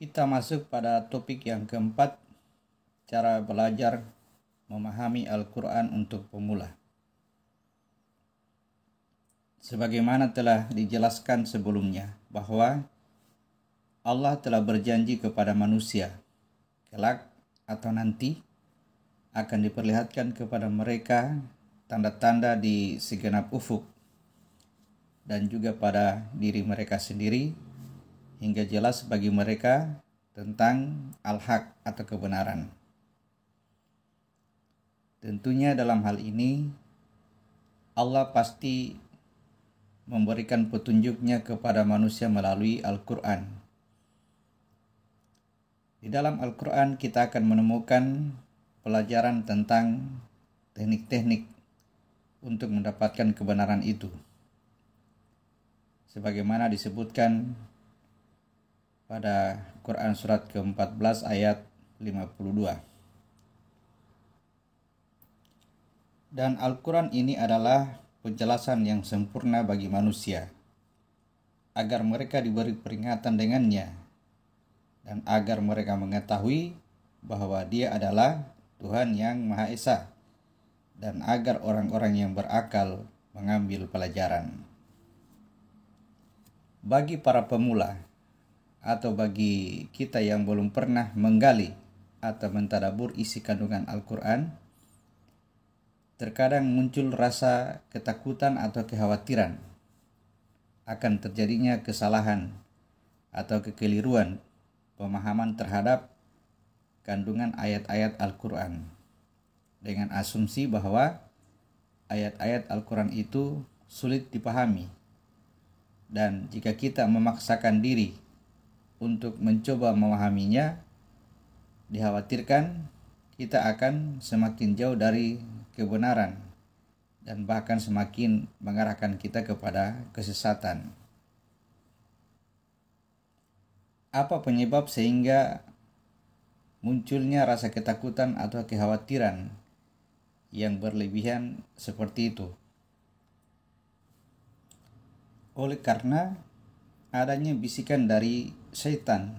Kita masuk pada topik yang keempat, cara belajar memahami Al-Quran untuk pemula. Sebagaimana telah dijelaskan sebelumnya, bahwa Allah telah berjanji kepada manusia, kelak atau nanti akan diperlihatkan kepada mereka tanda-tanda di segenap ufuk dan juga pada diri mereka sendiri, hingga jelas bagi mereka tentang al-haq atau kebenaran. Tentunya dalam hal ini Allah pasti memberikan petunjuknya kepada manusia melalui Al-Quran. Di dalam Al-Quran kita akan menemukan pelajaran tentang teknik-teknik untuk mendapatkan kebenaran itu, sebagaimana disebutkan pada Quran surat ke-14 ayat 52. Dan Al-Quran ini adalah penjelasan yang sempurna bagi manusia, agar mereka diberi peringatan dengannya, dan agar mereka mengetahui bahwa Dia adalah Tuhan yang Maha Esa, dan agar orang-orang yang berakal mengambil pelajaran. Bagi para pemula, atau bagi kita yang belum pernah menggali atau mentadabur isi kandungan Al-Quran, terkadang muncul rasa ketakutan atau kekhawatiran akan terjadinya kesalahan atau kekeliruan pemahaman terhadap kandungan ayat-ayat Al-Quran, dengan asumsi bahwa ayat-ayat Al-Quran itu sulit dipahami, dan jika kita memaksakan diri untuk mencoba memahaminya, dikhawatirkan kita akan semakin jauh dari kebenaran dan bahkan semakin mengarahkan kita kepada kesesatan. Apa penyebab sehingga munculnya rasa ketakutan atau kekhawatiran yang berlebihan seperti itu? Oleh karena adanya bisikan dari syaitan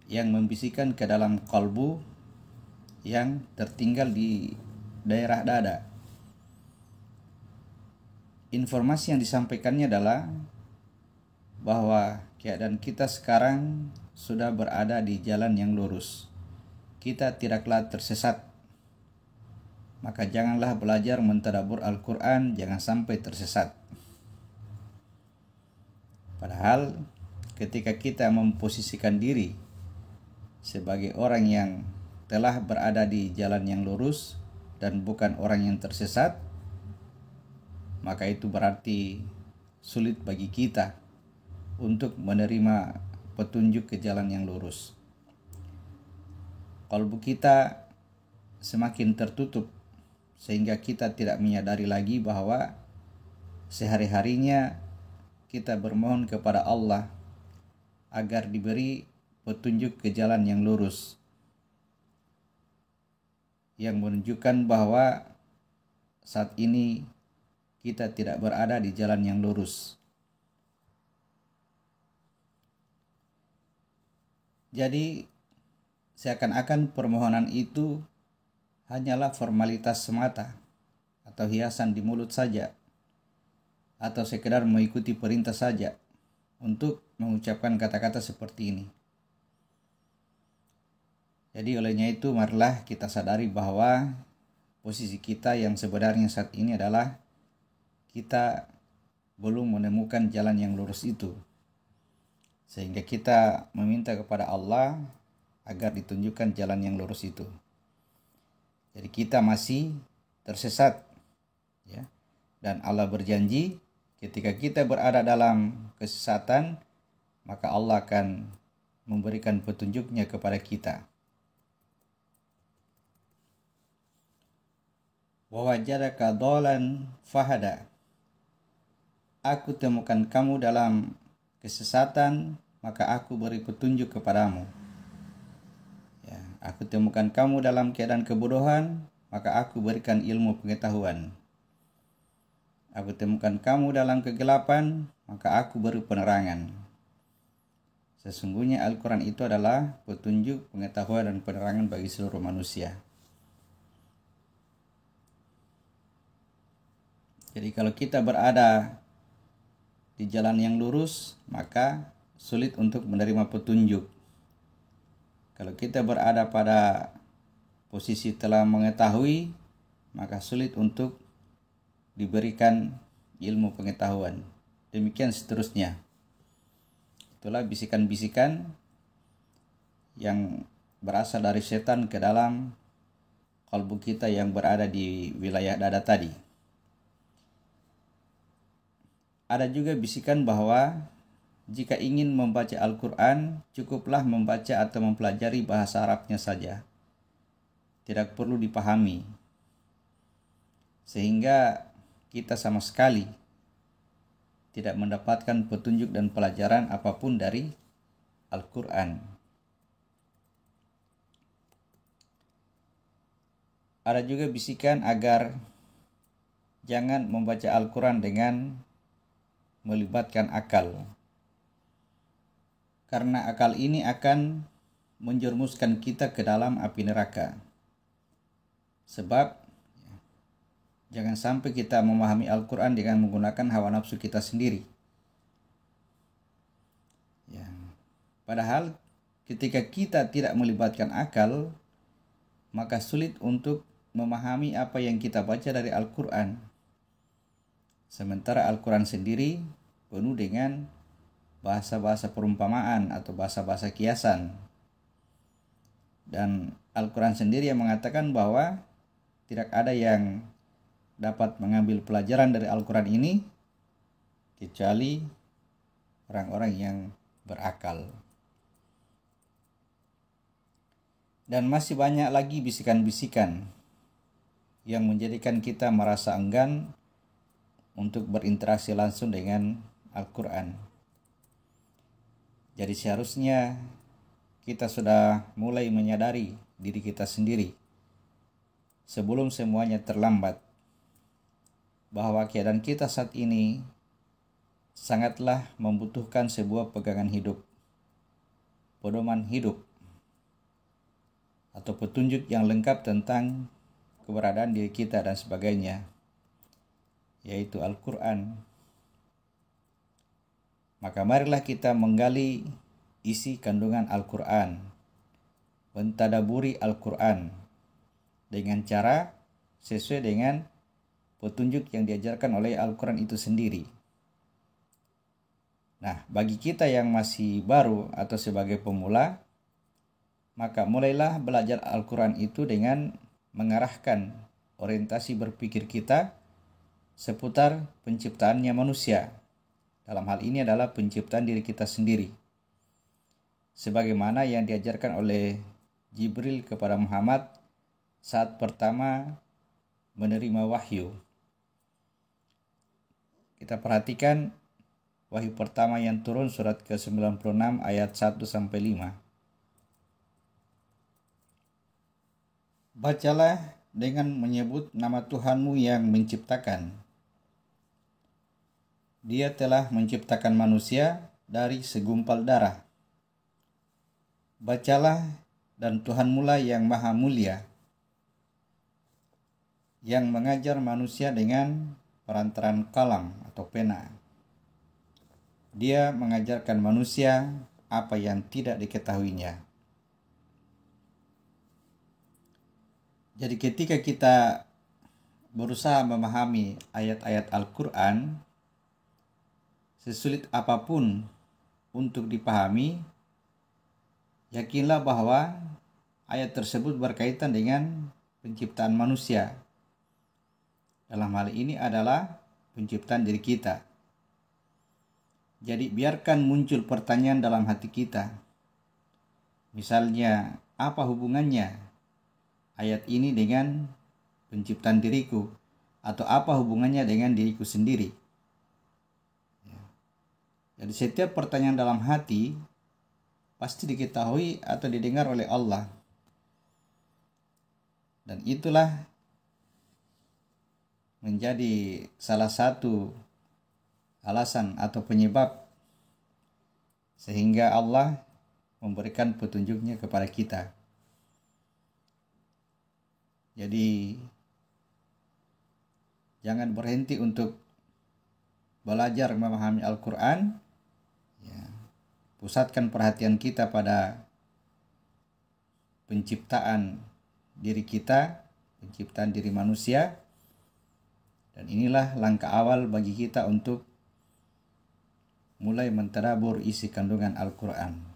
yang membisikkan ke dalam kalbu yang tertinggal di daerah dada. Informasi yang disampaikannya adalah bahwa keadaan kita sekarang sudah berada di jalan yang lurus. Kita tidaklah tersesat. Maka janganlah belajar mentadabbur Al-Quran, jangan sampai tersesat. Padahal ketika kita memposisikan diri sebagai orang yang telah berada di jalan yang lurus dan bukan orang yang tersesat, maka itu berarti sulit bagi kita untuk menerima petunjuk ke jalan yang lurus. Kalbu kita semakin tertutup sehingga kita tidak menyadari lagi bahwa sehari-harinya kita bermohon kepada Allah agar diberi petunjuk ke jalan yang lurus, yang menunjukkan bahwa saat ini kita tidak berada di jalan yang lurus. Jadi seakan-akan permohonan itu hanyalah formalitas semata, atau hiasan di mulut saja, atau sekedar mengikuti perintah saja untuk mengucapkan kata-kata seperti ini. Jadi olehnya itu marilah kita sadari bahwa posisi kita yang sebenarnya saat ini adalah kita belum menemukan jalan yang lurus itu, sehingga kita meminta kepada Allah agar ditunjukkan jalan yang lurus itu. Jadi kita masih tersesat, ya. Dan Allah berjanji ketika kita berada dalam kesesatan, maka Allah akan memberikan petunjuknya kepada kita. Wa wajadaka dhalan fahada. Aku temukan kamu dalam kesesatan, maka aku beri petunjuk kepadamu. Ya, aku temukan kamu dalam keadaan kebodohan, maka aku berikan ilmu pengetahuan. Aku temukan kamu dalam kegelapan, maka aku beri penerangan. Sesungguhnya Al-Quran itu adalah petunjuk, pengetahuan, dan penerangan bagi seluruh manusia. Jadi kalau kita berada di jalan yang lurus, maka sulit untuk menerima petunjuk. Kalau kita berada pada posisi telah mengetahui, maka sulit untuk diberikan ilmu pengetahuan. Demikian seterusnya. Itulah bisikan-bisikan yang berasal dari setan ke dalam kalbu kita yang berada di wilayah dada tadi. Ada juga bisikan bahwa jika ingin membaca Al-Quran, cukuplah membaca atau mempelajari bahasa Arabnya saja. Tidak perlu dipahami. Sehingga kita sama sekali tidak mendapatkan petunjuk dan pelajaran apapun dari Al-Quran. Ada juga bisikan agar jangan membaca Al-Quran dengan melibatkan akal. Karena akal ini akan menjerumuskan kita ke dalam api neraka. Sebab jangan sampai kita memahami Al-Quran dengan menggunakan hawa nafsu kita sendiri. Ya. Padahal ketika kita tidak melibatkan akal, maka sulit untuk memahami apa yang kita baca dari Al-Quran. Sementara Al-Quran sendiri penuh dengan bahasa-bahasa perumpamaan atau bahasa-bahasa kiasan. Dan Al-Quran sendiri yang mengatakan bahwa tidak ada yang dapat mengambil pelajaran dari Al-Quran ini kecuali orang-orang yang berakal. Dan masih banyak lagi bisikan-bisikan yang menjadikan kita merasa enggan untuk berinteraksi langsung dengan Al-Quran. Jadi seharusnya kita sudah mulai menyadari diri kita sendiri sebelum semuanya terlambat, bahwa keadaan kita saat ini sangatlah membutuhkan sebuah pegangan hidup, pedoman hidup, atau petunjuk yang lengkap tentang keberadaan diri kita dan sebagainya, yaitu Al-Quran. Maka marilah kita menggali isi kandungan Al-Quran, mentadaburi Al-Quran dengan cara sesuai dengan petunjuk yang diajarkan oleh Al-Quran itu sendiri. Nah, bagi kita yang masih baru atau sebagai pemula, maka mulailah belajar Al-Quran itu dengan mengarahkan orientasi berpikir kita seputar penciptaannya manusia. Dalam hal ini adalah penciptaan diri kita sendiri. Sebagaimana yang diajarkan oleh Jibril kepada Muhammad saat pertama menerima wahyu. Kita perhatikan wahyu pertama yang turun surat ke-96 ayat 1-5. Bacalah dengan menyebut nama Tuhanmu yang menciptakan. Dia telah menciptakan manusia dari segumpal darah. Bacalah, dan Tuhanmu lah yang maha mulia, yang mengajar manusia dengan perantaran kalam atau pena. Dia mengajarkan manusia apa yang tidak diketahuinya. Jadi ketika kita berusaha memahami ayat-ayat Al-Quran, sesulit apapun untuk dipahami, yakinlah bahwa ayat tersebut berkaitan dengan penciptaan manusia. Dalam hal ini adalah penciptaan diri kita. Jadi biarkan muncul pertanyaan dalam hati kita. Misalnya, apa hubungannya ayat ini dengan penciptaan diriku? Atau apa hubungannya dengan diriku sendiri? Jadi setiap pertanyaan dalam hati pasti diketahui atau didengar oleh Allah. Dan itulah menjadi salah satu alasan atau penyebab sehingga Allah memberikan petunjuknya kepada kita. Jadi jangan berhenti untuk belajar memahami Al-Quran. Ya, pusatkan perhatian kita pada penciptaan diri kita, penciptaan diri manusia. Dan inilah langkah awal bagi kita untuk mulai mentadabur isi kandungan Al-Quran.